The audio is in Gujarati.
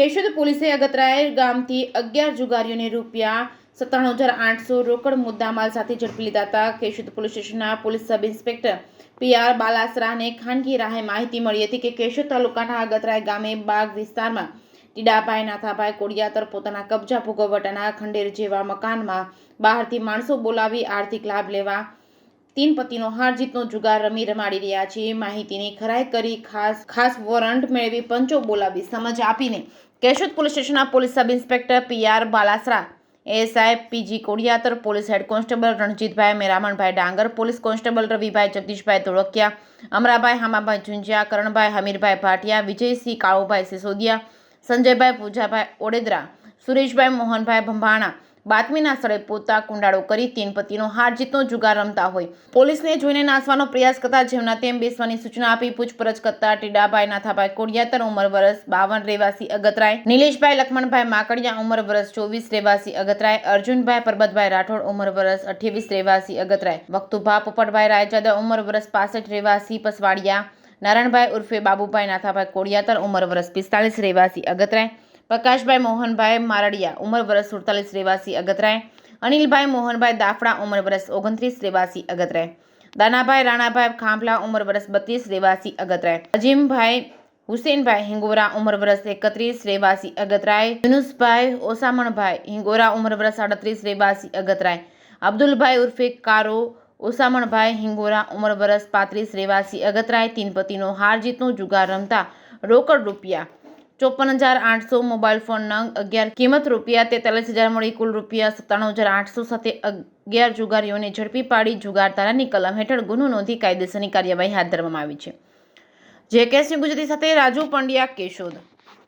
કેશોદ પોલીસે અગતરાય ગામથી 11 જુગારીઓને ₹97,800 રોકડ મુદ્દામાલ સાથે ઝડપી લીધા હતા. કેશોદ પોલીસ સ્ટેશનના પોલીસ સબ ઇન્સ્પેક્ટર PR બાલાસરાને ખાનગી રાહે માહિતી મળી હતી કે કેશોદ તાલુકાના અગતરાય ગામે બાગ વિસ્તારમાં ટીડાભાઈ નાથાભાઈ કોડિયાતર પોતાના કબજા ભોગવટાના ખંડેર જેવા મકાનમાં બહારથી માણસો બોલાવી આર્થિક લાભ લેવા તીન પતિનો હાર જીતનો જુગાર રમાડી રહ્યા છે. માહિતીની ખરાઈ કરી ખાસ વોરંટ મેળવી પંચો બોલાવી સમજ આપીને કેશોદ પોલીસ સ્ટેશનના police sub inspector PR Balasara, ASI PG Kodiyatar, police head constable Ranjitbhai Meramanbhai Dangar, police constable Ravibhai Jagdishbhai Dholakiya, Amrabhai Hamabhai Jhunjhiya, Karanbhai Hamirbhai Bhatia, Vijaysinh Kalubhai Sisodiya, Sanjaybhai Pujabhai Odedara, Sureshbhai Mohanbhai Bhambhana બાતમીના સ્થળે પોતા કુંડાળો કરી તીન પતિનો હાર જીતનો જુગાર રમતા હોય પોલીસને જોઈને નાસવાનો પ્રયાસ કરતા જેમના તેમ બેસવાની સૂચના આપી પૂછપરછ કરતા ટીડાભાઈ નાથાભાઈ કોડિયાતર ઉંમર વર્ષ 52 રહેવાસી અગતરાય, નિલેશભાઈ લખમણભાઈ માકડિયા ઉંમર વર્ષ 24 રહેવાસી અગતરાય, અર્જુનભાઈ પરબતભાઈ રાઠોડ ઉંમર વર્ષ 28 રહેવાસી અગતરાય, વખતુભા પોપટભાઈ રાયજાદા ઉંમર વર્ષ 65 રહેવાસી પસવાડિયા, નારાયણભાઈ ઉર્ફે બાબુભાઈ નાથાભાઈ કોડિયાતર ઉંમર વર્ષ 45 રહેવાસી અગતરાય, પ્રકાશભાઈ મોહનભાઈ મારડિયા ઉંમર વર્ષ 47 રહેવાસી અગતરાય, અનિલભાઈ મોહનભાઈ દાફડા ઉંમર વર્ષ 29 રહેવાસી અગતરાય, દાનાભાઈ રાણાભાઈ ખાંભલા ઉંમર વર્ષ 32 રહેવાસી અગતરાય, અજીમભાઈ હુસેનભાઈ હિંગોરા ઉંમર વર્ષ 31 રહેવાસી અગતરાય, યુનુસભાઈ ઓસામણભાઈ હિંગોરા ઉંમર વર્ષ 38 રહેવાસી અગતરાય, અબ્દુલભાઈ ઉર્ફે કારો ઓસામણભાઈ હિંગોરા ઉંમર વર્ષ 35 રહેવાસી અગતરાય તીન પતિનો હાર જીતનો જુગાર રમતા રોકડ ₹54,800, મોબાઈલ ફોન નંગ 11, કિંમત ₹43,000 મળી કુલ ₹97,800 સાથે 11 જુગારીઓને ઝડપી પાડી જુગાર ધારાની કલમ હેઠળ ગુનો નોંધી કાયદેસરની કાર્યવાહી હાથ ધરવામાં આવી છે. જે કેસની ગુજરાતી સાથે રાજુ પંડ્યા, કેશોદ.